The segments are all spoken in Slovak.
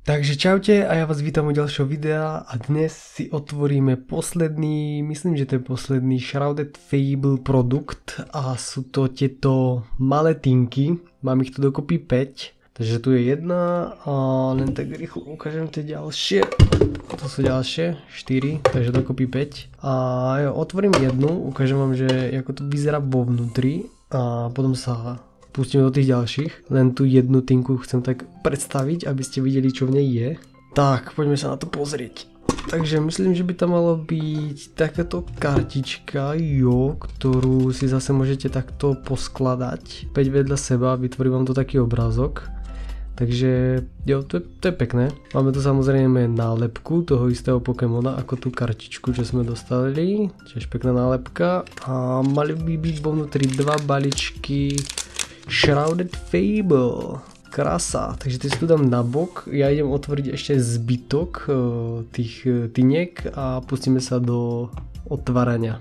Takže čaute a ja vás vítam u ďalšieho videa a dnes si otvoríme posledný, myslím, že to je posledný Shrouded Fable produkt a sú to tieto malé tinky, mám ich tu dokopy 5, takže tu je jedna a len tak rýchlo ukážem tie ďalšie, to sú ďalšie 4, takže dokopy 5 a ja otvorím jednu, ukážem vám, že ako to vyzerá vo vnútri a potom sa pustíme do tých ďalších, len tú jednu tinku chcem tak predstaviť, aby ste videli, čo v nej je. Tak, poďme sa na to pozrieť. Takže myslím, že by tam malo byť takáto kartička, ktorú si zase môžete takto poskladať 5 vedľa seba, vytvorí vám to taký obrázok. Takže jo, to je pekné. Máme tu samozrejme nálepku toho istého Pokémona ako tú kartičku, čo sme dostali. Tiež pekná nálepka. A mali by byť vo vnútri dva baličky Shrouded Fable. Krása. Takže ty si tu dám na bok. Ja idem otvoriť ešte zbytok tých tiniek a pustíme sa do otvárania.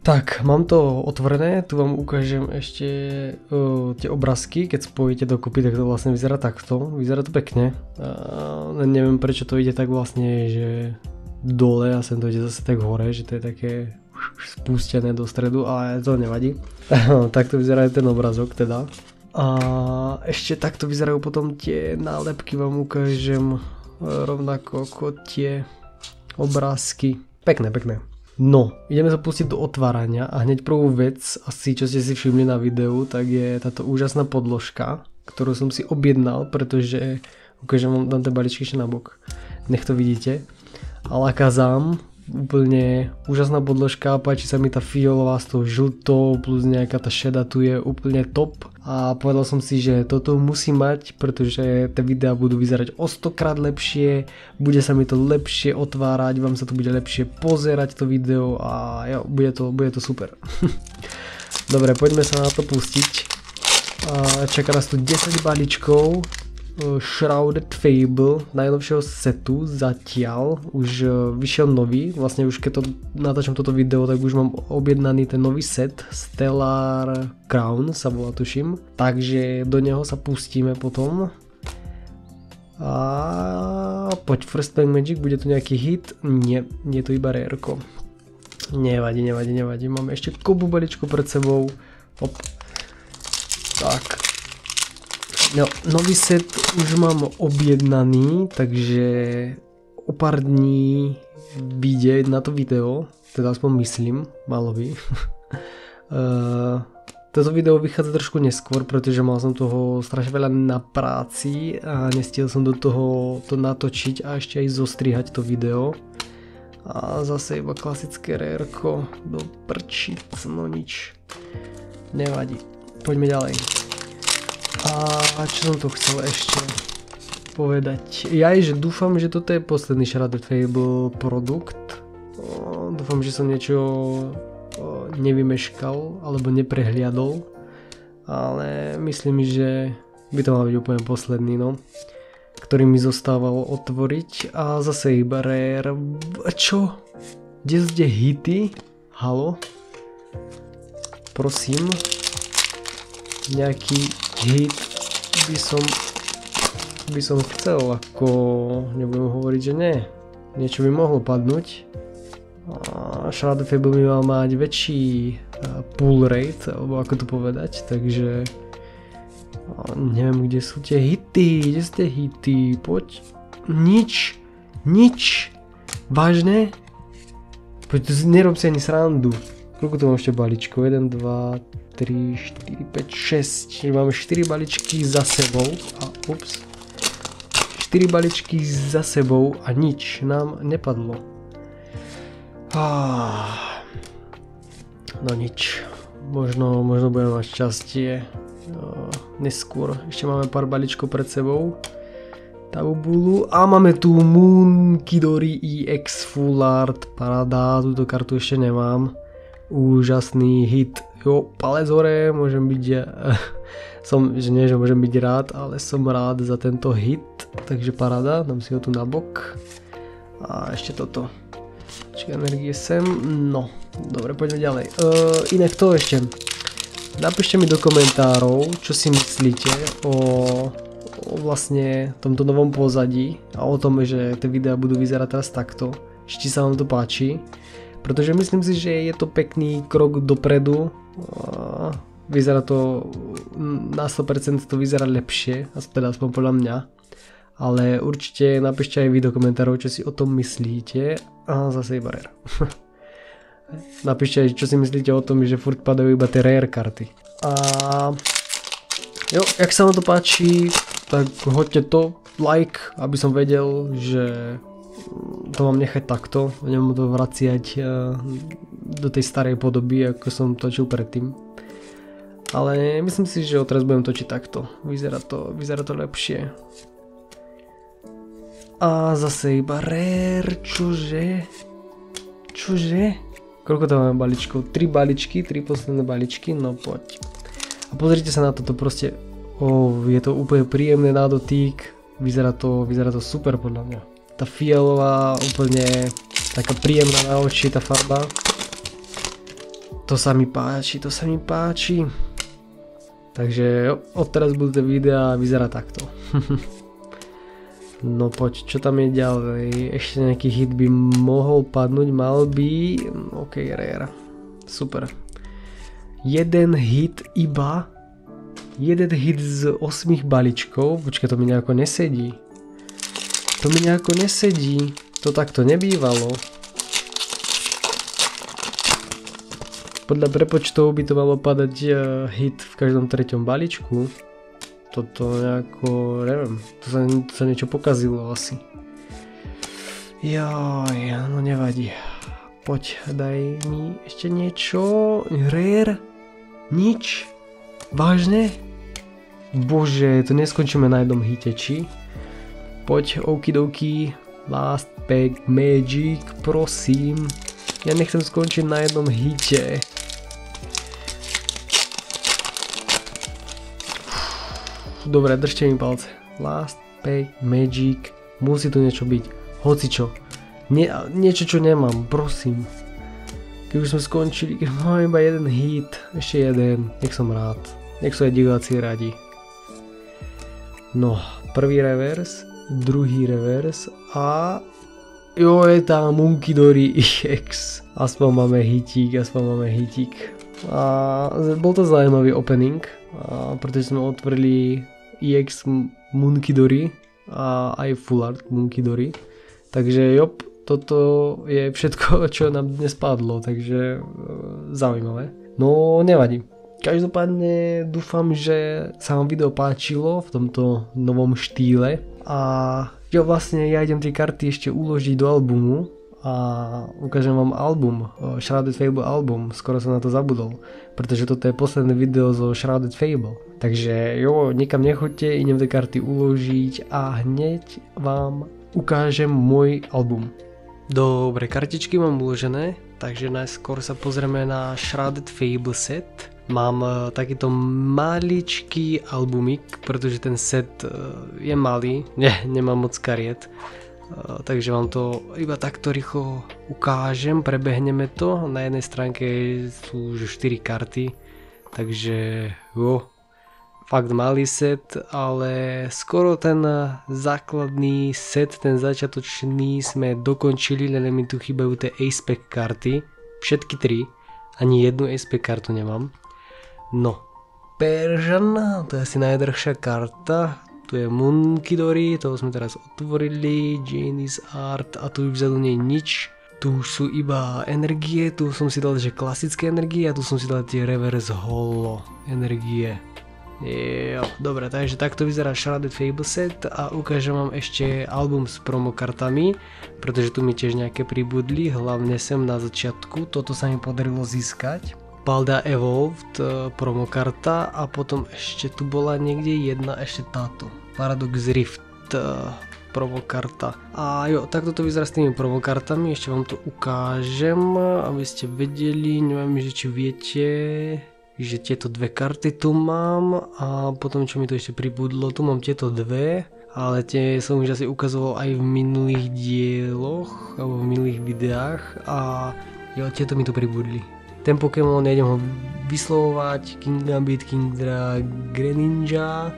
Tak, mám to otvorené. Tu vám ukážem ešte tie obrázky. Keď spojíte dokopy, tak to vlastne vyzerá takto. Vyzerá to pekne. Neviem, prečo to ide tak vlastne, že dole a sem to ide zase tak hore, že to je také spustené do stredu, ale to nevadí. Takto vyzerá ten obrazok teda. A ešte takto vyzerajú potom tie nálepky, vám ukážem rovnako ako tie obrázky. Pekné, pekné. No, ideme sa pustiť do otvárania a hneď prvú vec, asi čo ste si všimli na videu, tak je táto úžasná podložka, ktorú som si objednal, pretože ukážem vám, dám tie balíčky ešte na bok. Nech to vidíte. Alakazam. Úplne úžasná podložka, páči sa mi tá fialová s tou žltou plus nejaká tá šeda tu je úplne top a povedal som si, že toto musím mať, pretože tie videá budú vyzerať o 100 krát lepšie, bude sa mi to lepšie otvárať, vám sa to bude lepšie pozerať to video a jo, bude to super. Dobre, poďme sa na to pustiť. Čaká nás tu 10 balíčkov Shrouded Fable, najnovšieho setu zatiaľ, už vyšiel nový, vlastne už keď to natáčam toto video, tak už mám objednaný ten nový set, Stellar Crown sa volá tuším, takže do neho sa pustíme potom. A poď First Time Magic, bude tu nejaký hit? Nie, je to iba rareko. Nevadí, máme ešte kopu balíčku pred sebou, hop. Tak. No, nový set už mám objednaný, takže o pár dní vyjde na to video, teda aspoň myslím, malo by. Toto video vychádza trošku neskôr, pretože mal som toho strašne veľa na práci a nestiel som do toho to natočiť a ešte aj zostrihať to video. A zase iba klasické rareko do prčic, no nič, nevadí, poďme ďalej. A čo som to chcel ešte povedať? Ja že dúfam, že toto je posledný Shrouded Fable produkt. Dúfam, že som niečo nevymeškal alebo neprehliadol. Ale myslím, že by to mal byť úplne posledný, no. Ktorý mi zostával otvoriť. A zase iba rare. Čo? Kde ste hity? Halo? Prosím. Nejaký hit by som chcel, ako nebudem hovoriť, že nie. Niečo by mohlo padnúť. Shrouded Fable by mal mať väčší pull rate, alebo ako to povedať, takže neviem, kde sú tie hity, poď. Nič, vážne? Poď, nerob si ani srandu. Koľko tu mám ešte balíčkov? 1, 2, 3, 4, 5, 6. Čiže máme 4 balíčky za sebou. A ups. 4 balíčky za sebou a nič nám nepadlo. No nič. Možno budeme mať šťastie neskôr. Ešte máme pár balíčkov pred sebou. Tabubulu. A máme tu Munkidori EX Full Art. Paráda. Túto kartu ešte nemám. Úžasný hit. Jo, palec hore, môžem byť, že môžem byť rád, ale som rád za tento hit, takže paráda, dám si ho tu na bok. A ešte toto. Čiže energie sem, no, dobre, poďme ďalej. Inak to ešte, napíšte mi do komentárov, čo si myslíte o vlastne tomto novom pozadí a o tom, že tie videá budú vyzerať teraz takto. Či sa vám to páči, pretože myslím si, že je to pekný krok dopredu. Vyzerá to na 100% to vyzerá lepšie, teda aspoň podľa mňa. Ale určite napíšte aj vy do komentárov, čo si o tom myslíte. A zase iba rare. Napíšte aj, čo si myslíte o tom, že furt padajú iba tie rare karty. A jo, jak sa vám to páči, tak hoďte to like, aby som vedel, že to mám nechať takto, nemám to vraciať do tej starej podoby, ako som točil predtým. Ale myslím si, že teraz budem točiť takto, vyzerá to lepšie. A zase iba rare, čože? Koľko tam máme balíčkov? 3 balíčky, 3 posledné balíčky, no poď. A pozrite sa na toto, proste, je to úplne príjemné na dotyk, vyzerá to super podľa mňa. Tá fialová, úplne taká príjemná na oči, tá farba. To sa mi páči. Takže odteraz budú tie videá vyzerať takto. No poď, čo tam je ďalej? Ešte nejaký hit by mohol padnúť, mal by... OK, rare. Super. Jeden hit z 8 balíčkov. Počkaj, to mi nejako nesedí. To takto nebývalo. Podľa prepočtov by to malo padať hit v každom treťom balíčku. Toto nejako, neviem, to sa niečo pokazilo asi. Joj, no nevadí. Poď, daj mi ešte niečo. Rare? Nič? Vážne? Bože, to neskončíme na jednom hite, či? Poď, okidoki, last pack magic, prosím. Ja nechcem skončiť na jednom hite. Dobre, držte mi palce. Last pack magic, musí tu niečo byť. Hocičo. Niečo, čo nemám, prosím. Keď už sme skončili, keď mám iba jeden hit, ešte jeden, nech som rád. Nech sú aj diváci radi. No, prvý reverse, druhý reverse a... Jo, je tam Munkidori EX. Aspoň máme hitík. A bol to zaujímavý opening, pretože sme otvorili EX Munkidori a aj Full Art Munkidori. Takže jop, toto je všetko, čo nám dnes padlo, takže zaujímavé. No nevadí. Každopádne dúfam, že sa vám video páčilo v tomto novom štýle a jo, vlastne ja idem tie karty ešte uložiť do albumu a ukážem vám album, Shrouded Fable album, skoro som na to zabudol, pretože toto je posledné video zo Shrouded Fable. Takže jo, nikam nechoďte, idem tie karty uložiť a hneď vám ukážem môj album. Dobre, kartičky mám uložené, takže najskôr sa pozrieme na Shrouded Fable set. Mám takýto maličký albumik, pretože ten set je malý, nemám moc kariet, takže vám to iba takto rýchlo ukážem, prebehneme to. Na jednej stránke sú už 4 karty, takže jo, fakt malý set, ale skoro ten základný set, ten začiatočný sme dokončili, len mi tu chýbajú tie Ace-Pack karty, všetky 3, ani jednu Ace-Pack kartu nemám. No, Persian, to je asi najdrahšia karta, tu je Munkidori, toho sme teraz otvorili, Janie's Art a tu už vzadu nie je nič, tu sú iba energie, tu som si dal že klasické energie a tu som si dal tie reverse holo energie. Jo, dobre, takže takto vyzerá Shrouded Fable set a ukážem vám ešte album s promokartami, pretože tu mi tiež nejaké pribudli, hlavne sem na začiatku, toto sa mi podarilo získať. Balda Evolved promokarta a potom ešte tu bola niekde jedna, ešte táto Paradox Rift promokarta. A jo, takto to vyzerá s tými promokartami, ešte vám to ukážem, aby ste vedeli, neviem, že či viete, že tieto dve karty tu mám a potom čo mi to ešte pribudlo, tu mám tieto dve, ale tie som už asi ukazoval aj v minulých dieloch alebo v minulých videách a jo, tieto mi tu pribudli. Ten Pokémon, nejdem ho vyslovovať, King Gambit, Kingdra, Greninja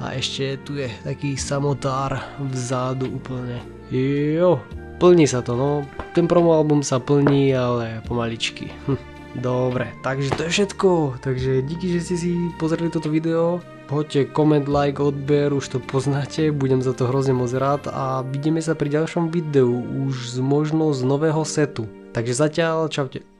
A ešte tu je taký samotár vzadu úplne. Jo, plní sa to, no. Ten promo album sa plní, ale pomaličky. Dobre, takže to je všetko. Takže díky, že ste si pozreli toto video. Hoďte koment, like, odber, už to poznáte, budem za to hrozne moc rád a vidíme sa pri ďalšom videu, už možno z nového setu. Takže zatiaľ, čaute.